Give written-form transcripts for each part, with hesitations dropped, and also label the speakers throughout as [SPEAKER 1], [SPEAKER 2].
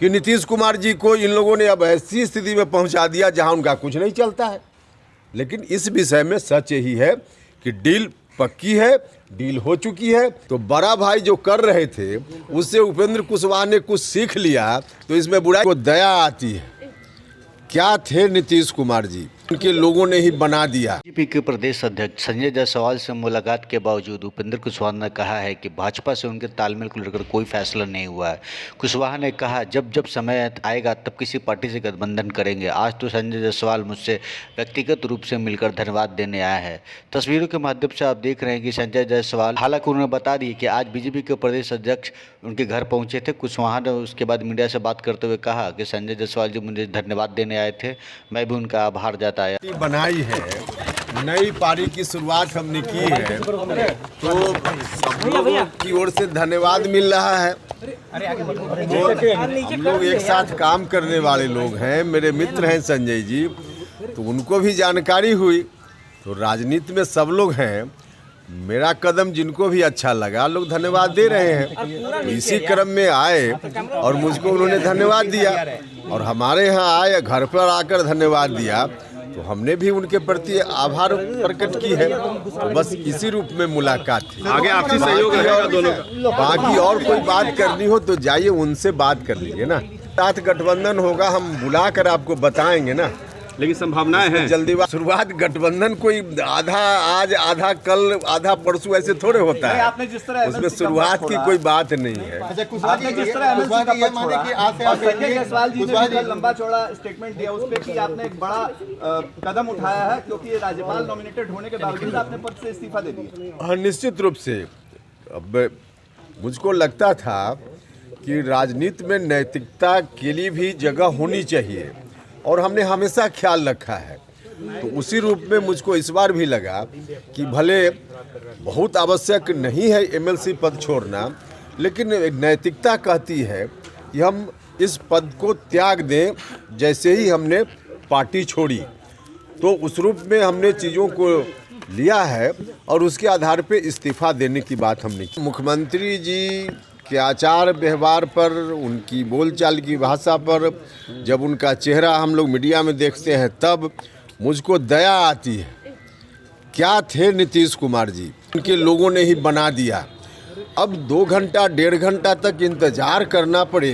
[SPEAKER 1] कि नीतीश कुमार जी को इन लोगों ने अब ऐसी स्थिति में पहुंचा दिया जहां उनका कुछ नहीं चलता है। लेकिन इस विषय में सच यही है कि डील पक्की है, डील हो चुकी है। तो बड़ा भाई जो कर रहे थे उससे उपेंद्र कुशवाहा ने कुछ सीख लिया, तो इसमें बुराई को दया आती है। क्या थे नीतीश कुमार जी, उनके लोगों ने ही बना दिया।
[SPEAKER 2] बीजेपी के प्रदेश अध्यक्ष संजय जायसवाल से मुलाकात के बावजूद उपेंद्र कुशवाहा ने कहा है कि भाजपा से उनके तालमेल को लेकर कोई फैसला नहीं हुआ है। कुशवाहा ने कहा जब जब समय आएगा तब किसी पार्टी से गठबंधन करेंगे। आज तो संजय जायसवाल मुझसे व्यक्तिगत रूप से मिलकर धन्यवाद देने आया है। तस्वीरों के माध्यम से आप देख रहे हैं कि संजय जायसवाल, हालांकि उन्होंने बता दी कि आज बीजेपी के प्रदेश अध्यक्ष उनके घर पहुंचे थे। कुशवाहा ने उसके बाद मीडिया से बात करते हुए कहा कि संजय जायसवाल जी मुझे धन्यवाद देने आए थे, मैं भी उनका आभार जताया।
[SPEAKER 1] बनाई है, नई पारी की शुरुआत हमने की है, तो सब लोगों की ओर से धन्यवाद मिल रहा है। हम लोग एक साथ काम करने वाले लोग हैं, मेरे मित्र हैं संजय जी, तो उनको भी जानकारी हुई। तो राजनीति में सब लोग हैं, मेरा कदम जिनको भी अच्छा लगा लोग धन्यवाद दे रहे हैं। तो इसी क्रम में आए और मुझको उन्होंने धन्यवाद दिया और हमारे यहाँ आए, घर पर आकर धन्यवाद दिया, तो हमने भी उनके प्रति आभार प्रकट की है। तो बस इसी रूप में मुलाकात थी।
[SPEAKER 3] आगे आपसी सहयोग रहेगा दोनों का।
[SPEAKER 1] बाकी और कोई बात करनी हो तो जाइए उनसे बात कर लीजिए ना। साथ गठबंधन होगा, हम बुला कर आपको बताएंगे ना।
[SPEAKER 3] लेकिन संभावनाएं हैं
[SPEAKER 1] जल्दी शुरुआत गठबंधन कोई आधा आज आधा कल आधा परसों ऐसे थोड़े होता है।
[SPEAKER 4] आपने जिस तरह
[SPEAKER 1] उसमें शुरुआत की कोई बात नहीं है।
[SPEAKER 4] आपने जिस तरह एमएलसी का पक्ष छोड़ा और संजय जायसवाल जी ने भी लंबा चौड़ा स्टेटमेंट दिया उस पे कि आपने एक बड़ा कदम उठाया है, क्योंकि राज्यपाल नॉमिनेटेड होने के बावजूद आपने पद से इस्तीफा दे दिया।
[SPEAKER 1] हाँ, निश्चित रूप से। अब मुझको लगता था कि राजनीति में नैतिकता के लिए भी जगह होनी चाहिए और हमने हमेशा ख्याल रखा है। तो उसी रूप में मुझको इस बार भी लगा कि भले बहुत आवश्यक नहीं है एमएलसी पद छोड़ना, लेकिन नैतिकता कहती है कि हम इस पद को त्याग दें। जैसे ही हमने पार्टी छोड़ी तो उस रूप में हमने चीज़ों को लिया है और उसके आधार पे इस्तीफा देने की बात हमने की। मुख्यमंत्री जी के आचार व्यवहार पर, उनकी बोलचाल की भाषा पर, जब उनका चेहरा हम लोग मीडिया में देखते हैं तब मुझको दया आती है। क्या थे नीतीश कुमार जी, उनके लोगों ने ही बना दिया। अब 2 घंटा 1.5 घंटा तक इंतजार करना पड़े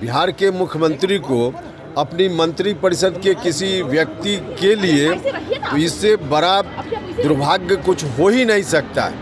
[SPEAKER 1] बिहार के मुख्यमंत्री को अपनी मंत्रिपरिषद के किसी व्यक्ति के लिए, तो इससे बड़ा दुर्भाग्य कुछ हो ही नहीं सकता।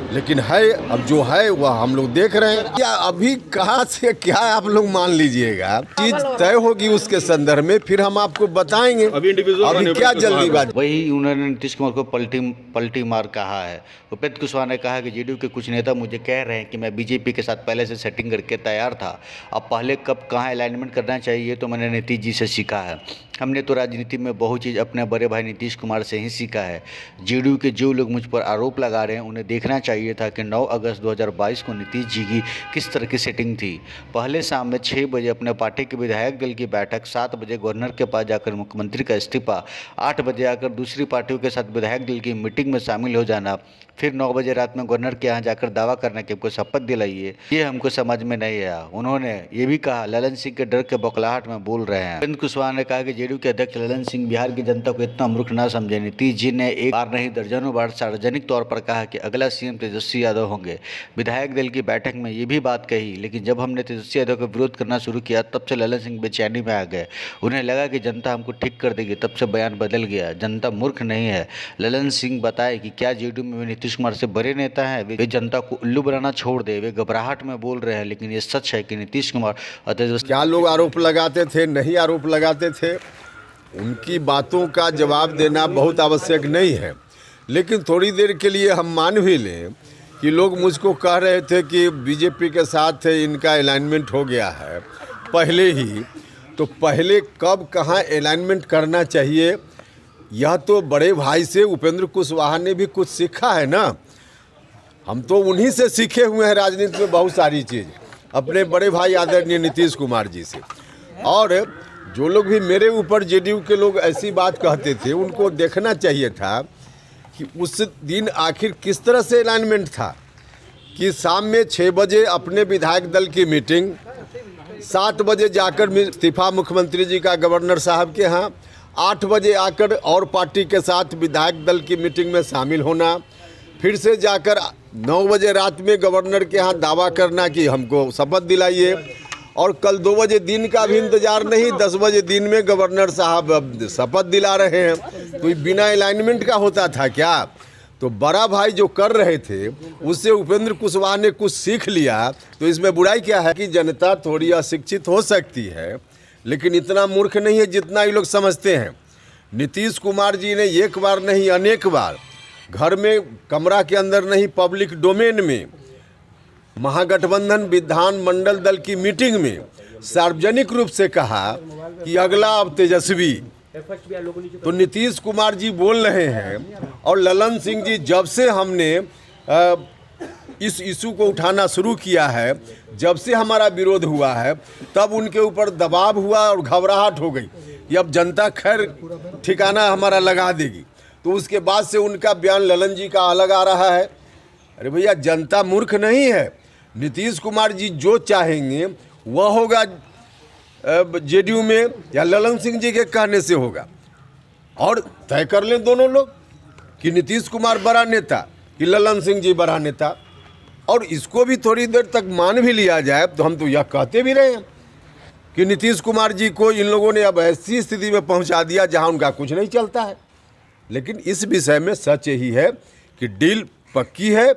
[SPEAKER 1] लेकिन है, अब जो है वह हम लोग देख रहे हैं। क्या अभी कहाँ से क्या आप लोग मान लीजिएगा, चीज तय होगी उसके संदर्भ में फिर हम आपको बताएंगे। अभी क्या जल्दीबाजी।
[SPEAKER 2] वही उन्होंने नीतीश कुमार को पलटी मार कहा है। उपेंद्र कुशवाहा ने कहा कि जेडीयू के कुछ नेता मुझे कह रहे हैं कि मैं बीजेपी के साथ पहले से सेटिंग करके तैयार था, अब पहले कब कहाँ अलाइनमेंट करना चाहिए तो मैंने नीतीश जी से सीखा है। हमने तो राजनीति में बहुत चीज़ अपने बड़े भाई नीतीश कुमार से ही सीखा है। जेडीयू के जो लोग मुझ पर आरोप लगा रहे हैं उन्हें देखना चाहिए था कि 9 अगस्त 2022 को नीतीश जी की किस तरह की सेटिंग थी। पहले शाम में 6 बजे अपने पार्टी के विधायक दल की बैठक, 7 बजे गवर्नर के पास जाकर मुख्यमंत्री का इस्तीफा, 8 बजे आकर दूसरी पार्टियों के साथ विधायक दल की मीटिंग में शामिल हो जाना, फिर 9 बजे रात में गवर्नर के यहाँ जाकर दावा करना कि हमको शपथ दिलाइए, ये हमको समझ में नहीं आया। उन्होंने ये भी कहा ललन सिंह के डर के बौखलाहट में बोल रहे हैं। उपेंद्र कुशवाहा ने कहा कि जेडीयू के अध्यक्ष ललन सिंह बिहार की जनता को इतना मूर्ख ना समझे। नीतीश जी ने एक बार नहीं दर्जनों बार सार्वजनिक तौर पर कहा कि अगला सीएम तेजस्वी यादव होंगे। विधायक दल की बैठक में ये भी बात कही, लेकिन जब हमने तेजस्वी यादव का विरोध करना शुरू किया तब से ललन सिंह बेचैनी में आ गए। उन्हें लगा कि जनता हमको ठीक कर देगी, तब से बयान बदल गया। जनता मूर्ख नहीं है। ललन सिंह बताए कि क्या जेडीयू में नीतीश कुमार से बड़े नेता हैं, वे जनता को उल्लू बनाना छोड़ दे, वे घबराहट में बोल रहे हैं। लेकिन ये सच है कि नीतीश कुमार और तेजस्वी,
[SPEAKER 1] क्या लोग आरोप लगाते थे, नहीं आरोप लगाते थे, उनकी बातों का जवाब देना बहुत आवश्यक नहीं है। लेकिन थोड़ी देर के लिए हम मान भी लें कि लोग मुझको कह रहे थे कि बीजेपी के साथ इनका अलाइनमेंट हो गया है पहले ही, तो पहले कब कहाँ अलाइनमेंट करना चाहिए, यह तो बड़े भाई से उपेंद्र कुशवाहा ने भी कुछ सीखा है ना। हम तो उन्हीं से सीखे हुए हैं राजनीति में बहुत सारी चीज़, अपने बड़े भाई आदरणीय नीतीश कुमार जी से। और जो लोग भी मेरे ऊपर जेडीयू के लोग ऐसी बात कहते थे, उनको देखना चाहिए था कि उस दिन आखिर किस तरह से अलाइनमेंट था कि शाम में 6 बजे अपने विधायक दल की मीटिंग, 7 बजे जाकर इस्तीफा मुख्यमंत्री जी का गवर्नर साहब के यहाँ, 8 बजे आकर और पार्टी के साथ विधायक दल की मीटिंग में शामिल होना, फिर से जाकर 9 बजे रात में गवर्नर के यहाँ दावा करना कि हमको शपथ दिलाइए, और कल 2 बजे दिन का भी इंतजार नहीं, 10 बजे दिन में गवर्नर साहब अब शपथ दिला रहे हैं। तो ये बिना अलाइनमेंट का होता था क्या? तो बड़ा भाई जो कर रहे थे उससे उपेंद्र कुशवाहा ने कुछ सीख लिया, तो इसमें बुराई क्या है कि जनता थोड़ी अशिक्षित हो सकती है लेकिन इतना मूर्ख नहीं है जितना ये लोग समझते हैं। नीतीश कुमार जी ने एक बार नहीं अनेक बार घर में, कमरा के अंदर नहीं, पब्लिक डोमेन में, महागठबंधन विधानमंडल दल की मीटिंग में सार्वजनिक रूप से कहा कि अगला अब तेजस्वी। तो नीतीश कुमार जी बोल रहे हैं, और ललन सिंह जी, जब से हमने इस इशू को उठाना शुरू किया है, जब से हमारा विरोध हुआ है, तब उनके ऊपर दबाव हुआ और घबराहट हो गई कि अब जनता खैर ठिकाना हमारा लगा देगी। तो उसके बाद से उनका बयान ललन जी का अलग आ रहा है। अरे भैया, जनता मूर्ख नहीं है। नीतीश कुमार जी जो चाहेंगे वह होगा जेडीयू में, या ललन सिंह जी के कहने से होगा, और तय कर लें दोनों लोग कि नीतीश कुमार बड़ा नेता कि ललन सिंह जी बड़ा नेता। और इसको भी थोड़ी देर तक मान भी लिया जाए तो हम तो यह कहते भी रहे हैं कि नीतीश कुमार जी को इन लोगों ने अब ऐसी स्थिति में पहुंचा दिया जहां उनका कुछ नहीं चलता है। लेकिन इस विषय में सच यही है कि डील पक्की है।